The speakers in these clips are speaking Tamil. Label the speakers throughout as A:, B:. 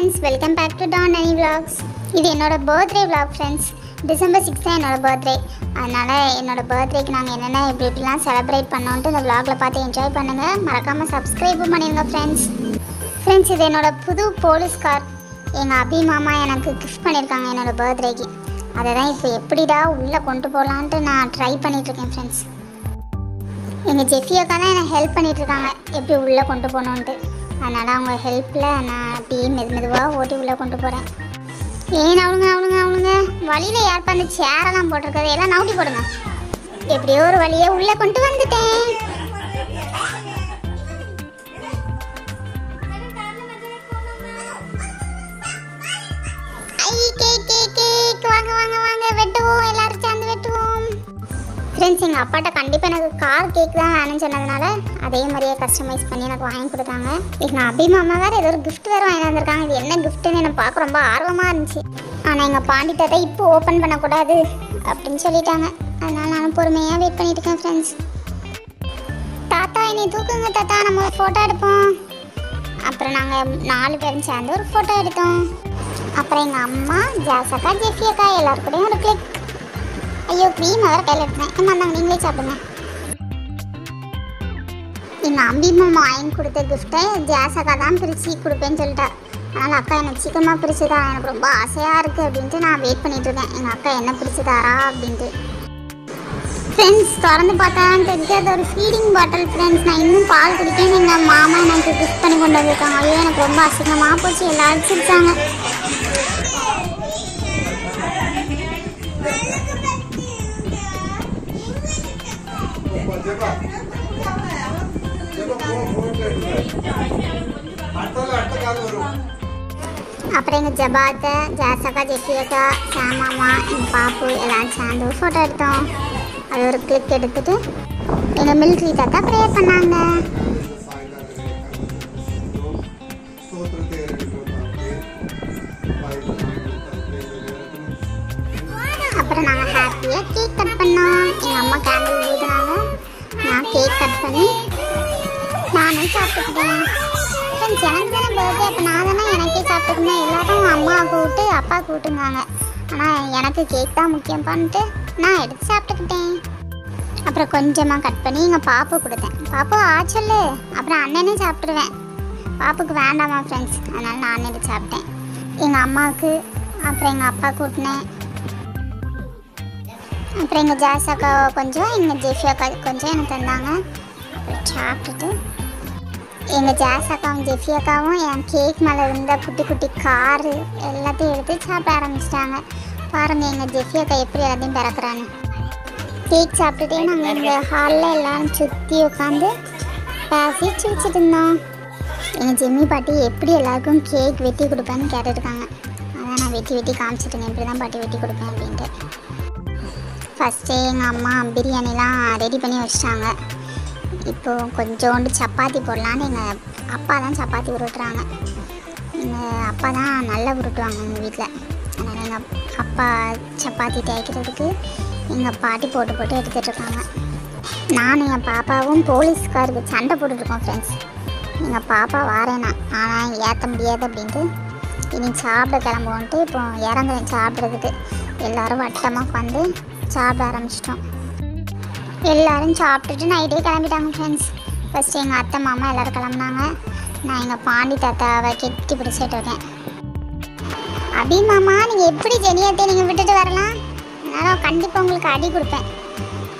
A: friends, welcome back to Dawn Any Vlogs. இது என்னோட birthday vlog friends. December 6th தான் என்னோட பர்த்டே. அதனால என்னோட பர்த்டேக்கு நாங்கள் என்னென்ன எப்படிலாம் செலிப்ரேட் பண்ணோன்ட்டு இந்த vlogல பார்த்து என்ஜாய் பண்ணுங்க. மறக்காம சப்ஸ்கிரைப் பண்ணிடுங்க friends. Friends, இது என்னோட புது போலீஸ் கார். எங்க அபி மாமா எனக்கு கிஃப்ட் பண்ணிருக்காங்க என்னோட பர்த்டேக்கு. அதை தான் இப்போ எப்படிடா உள்ள கொண்டு போகலான்ட்டு நான் ட்ரை பண்ணிட்டு இருக்கேன் friends. எங்க ஜெஃபி அக்கா தான் எனக்கு ஹெல்ப் பண்ணிட்டு இருக்காங்க எப்படி உள்ள கொண்டு போகணுன்ட்டு. அதனால் அவங்க ஹெல்ப்பில் நான் அப்படியே மெதுவாக ஓட்டி உள்ளே கொண்டு போகிறேன். ஏன் அவளுங்க வழியில் யாருப்பா அந்த சேரெல்லாம் போட்டிருக்கிறது எல்லாம் நவுட்டி போடுங்க. எப்படியோ ஒரு வழியை உள்ளே கொண்டு வந்துட்டேன். வாங்க வெட்டுவோம், எல்லாரும் சேர்ந்து வெட்டுவோம். ஃப்ரெண்ட்ஸ், எங்கள் அப்பாட்ட கண்டிப்பாக எனக்கு கார் கேக் தான் வேணும்னு சொன்னதுனால அதே மாதிரியே கஸ்டமைஸ் பண்ணி எனக்கு வாங்கி கொடுத்தாங்க. இதுக்கு நான் அபி மாமா வேறு ஏதோ ஒரு கிஃப்ட் வேறு வாங்கி வந்திருக்காங்க. இது என்ன கிஃப்ட்டுன்னு எனக்கு பார்க்க ரொம்ப ஆர்வமாக இருந்துச்சு. ஆனால் எங்கள் பாண்டி தாத்தா இப்போ ஓப்பன் பண்ணக்கூடாது அப்படின்னு சொல்லிட்டாங்க. அதனால் நான் பொறுமையாக வெயிட் பண்ணிட்டு இருக்கேன் ஃப்ரெண்ட்ஸ். தாத்தா என்னை தூக்குங்க தாத்தா, நம்ம ஒரு ஃபோட்டோ எடுப்போம். அப்புறம் நாங்கள் 4 பேரும் சேர்ந்து ஒரு ஃபோட்டோ எடுத்தோம். அப்புறம் எங்கள் அம்மா, ஜாசக்கா, ஜெஃபி அக்கா எல்லாருக்கூடையும் ஒரு கிளிக். ஐயோ, க்ரீம் வேறு கையில் எடுத்தேன். இருந்தாங்க நீங்களே சாப்பிடுங்க. எங்கள் அம்பி மாமா வாங்கி கொடுத்த கிஃப்ட்டை ஜாசக்கா தான் பிரித்து கொடுப்பேன்னு சொல்லிட்டா. அதனால் அக்கா எனக்கு சீக்கிரமாக பிரிச்சுதா, எனக்கு ரொம்ப ஆசையாக இருக்குது அப்படின்ட்டு நான் வெயிட் பண்ணிகிட்ருக்கேன் எங்கள் அக்கா என்ன பிரிச்சுதாரா அப்படின்ட்டு. ஃப்ரெண்ட்ஸ், திறந்து பார்த்தான்னு தெரிஞ்சு அது ஒரு ஃபீடிங் பாட்டில் ஃப்ரெண்ட்ஸ். நான் இன்னும் பால் குடிக்கேன்னு எங்கள் மாமா எனக்கு கிஃப்ட் பண்ணி கொண்டு வந்திருக்காங்க. ஐயோ, எனக்கு ரொம்ப அசிங்கமாக போச்சு, எல்லாரும் சிரிச்சாங்க. அப்புறம் எங்கள் ஜபாத்தை, ஜாசக்கா, ஜெஃபி அக்கா, சாமாமா, எங்கள் பாப்பு எல்லாம் சேர்ந்து ஒரு ஃபோட்டோ எடுத்தோம். அது ஒரு கிளிக் எடுத்துட்டு எங்கள் மிலிட்ரி தாத்தா ப்ரேயர் பண்ணாங்க. அப்புறம் நாங்கள் ஹாப்பியாக கேக் கட் பண்ணோம். எங்கள் அம்மா கேண்டில் ஊதுனாங்க. நான் கேக் கட் பண்ணி நானும் சாப்பிட்டுக்கிட்டேன். ஃப்ரெண்ட்ஸ், எனக்கு தானே பர்த்டே, அப்போ நான் தானே எனக்கே சாப்பிட்டுக்கணும். எல்லாரும் அம்மா கூப்பிட்டு அப்பா கூப்பிட்டுங்காங்க. ஆனால் எனக்கு கேக் தான் முக்கியம் பண்ணிட்டு நான் எடுத்து சாப்பிட்டுக்கிட்டேன். அப்புறம் கொஞ்சமாக கட் பண்ணி எங்கள் பாப்பு கொடுத்தேன். பாப்பு ஆச்சல்லு, அப்புறம் அண்ணனே சாப்பிட்ருவேன். பாப்புக்கு வேண்டாமா ஃப்ரெண்ட்ஸ், அதனால் நான் எடுத்து சாப்பிட்டேன். எங்கள் அம்மாவுக்கு, அப்புறம் எங்கள் அப்பா கூட்டினேன். அப்புறம் எங்கள் ஜாசக்கா கொஞ்சம், எங்கள் ஜெஃபி அக்கா கொஞ்சம் எனக்கு தந்தாங்க. அப்புறம் சாப்பிட்டுட்டு எங்கள் ஜாசக்காவும் ஜெஃபி அக்காவும் என் கேக் மேலே இருந்த குட்டி குட்டி காரு எல்லாத்தையும் எடுத்து சாப்பிட ஆரம்பிச்சிட்டாங்க. பாருங்கள் எங்கள் ஜெஃபி அக்கா எப்படி எல்லாத்தையும் பிறக்கிறான்னு. கேக் சாப்பிட்டுட்டே நாங்கள் இந்த ஹாலில் எல்லோரும் சுற்றி உட்காந்து பேசி சிரிச்சிட்டு இருந்தோம். எங்கள் ஜெம்மி பாட்டி எப்படி எல்லாருக்கும் கேக் வெட்டி கொடுப்பேன்னு கேட்டுருக்காங்க. அதான் நான் வெட்டி காமிச்சிட்டுங்க, இப்படி தான் பாட்டி வெட்டி கொடுப்பேன் அப்படின்ட்டு. ஃபஸ்ட்டே எங்கள் அம்மா பிரியாணிலாம் ரெடி பண்ணி வச்சிட்டாங்க. இப்போது கொஞ்சோண்டு சப்பாத்தி போடலான்னு எங்கள் அப்பா தான் சப்பாத்தி உருட்டுறாங்க. எங்கள் அப்பா தான் நல்லா உருட்டுவாங்க எங்கள் வீட்டில். அதனால் எங்கள் அப்பா சப்பாத்தி தேய்க்கிறதுக்கு எங்கள் பாட்டி போட்டு எடுத்துகிட்ருக்காங்க. நானும் என் பாப்பாவும் போலீஸ்காருக்கு சண்டை போட்டுட்ருக்கோம் ஃப்ரெண்ட்ஸ். எங்கள் பாப்பா வாரேனா, ஆனால் ஏற்ற முடியாது அப்படின்ட்டு இனி சாப்பிட கிளம்புவோன்ட்டு இப்போ இறங்குறேன் சாப்பிட்றதுக்கு. எல்லோரும் வட்டமாக உட்காந்து சாப்பிட ஆரம்பிச்சிட்டோம். எல்லோரும் சாப்பிட்டுட்டு நைட்டே கிளம்பிட்டாங்க ஃப்ரெண்ட்ஸ். ஃபஸ்ட்டு எங்கள் அத்தை மாமா எல்லோரும் கிளம்புனாங்க. நான் எங்கள் பாண்டி தாத்தாவை கெட்டி பிடிச்சிட்டு இருக்கேன். அபி மாமா, நீங்கள் எப்படி ஜெனியத்தை நீங்கள் விட்டுட்டு வரலாம்? அதனால் கண்டிப்பாக உங்களுக்கு அடி கொடுப்பேன்.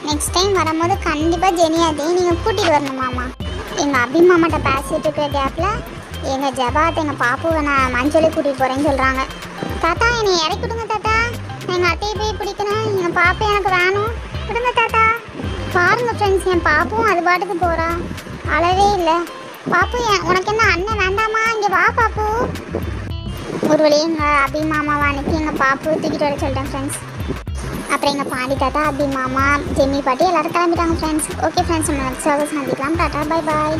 A: நெக்ஸ்ட் டைம் வரும்போது கண்டிப்பாக ஜெனியாத்தையும் நீங்கள் கூட்டிகிட்டு வரணும் மாமா. எங்கள் அபி மாமாட்ட பேசிகிட்டு இருக்கிற கேப்பில் எங்கள் ஜபாத்தை, எங்கள் பாப்புவை நான் மஞ்சளை கூட்டிகிட்டு போகிறேன்னு சொல்கிறாங்க. தாத்தா என்னை இறக்கி விடுங்க தாத்தா, எங்கள் அத்தையை போய் பிடிக்கணும், எங்கள் பாப்பு எனக்கு வேணும், விடுங்க தாத்தா. பாருங்கள் ஃப்ரெண்ட்ஸ், என் பாப்பும் அது பாட்டுக்கு போகிறா, அழவே இல்லை. பாப்பு, உனக்கு என்ன அண்ணன் வேண்டாமா? இங்கே வா பாப்பு. ஒரு வழியாக எங்கள் அபி மாமாவை அனுப்பி எங்கள் பாப்பு தூக்கிட்டு வர சொல்லிட்டேன் ஃப்ரெண்ட்ஸ். அப்புறம் எங்கள் பாண்டி தாத்தா, அபி மாமா, ஜெம்மி பாட்டி எல்லோரும் கிளம்பிட்டாங்க ஃப்ரெண்ட்ஸ். ஓகே ஃப்ரெண்ட்ஸ், நம்ம நெக்ஸ்ட் சந்திக்கலாம். Tata, bye bye.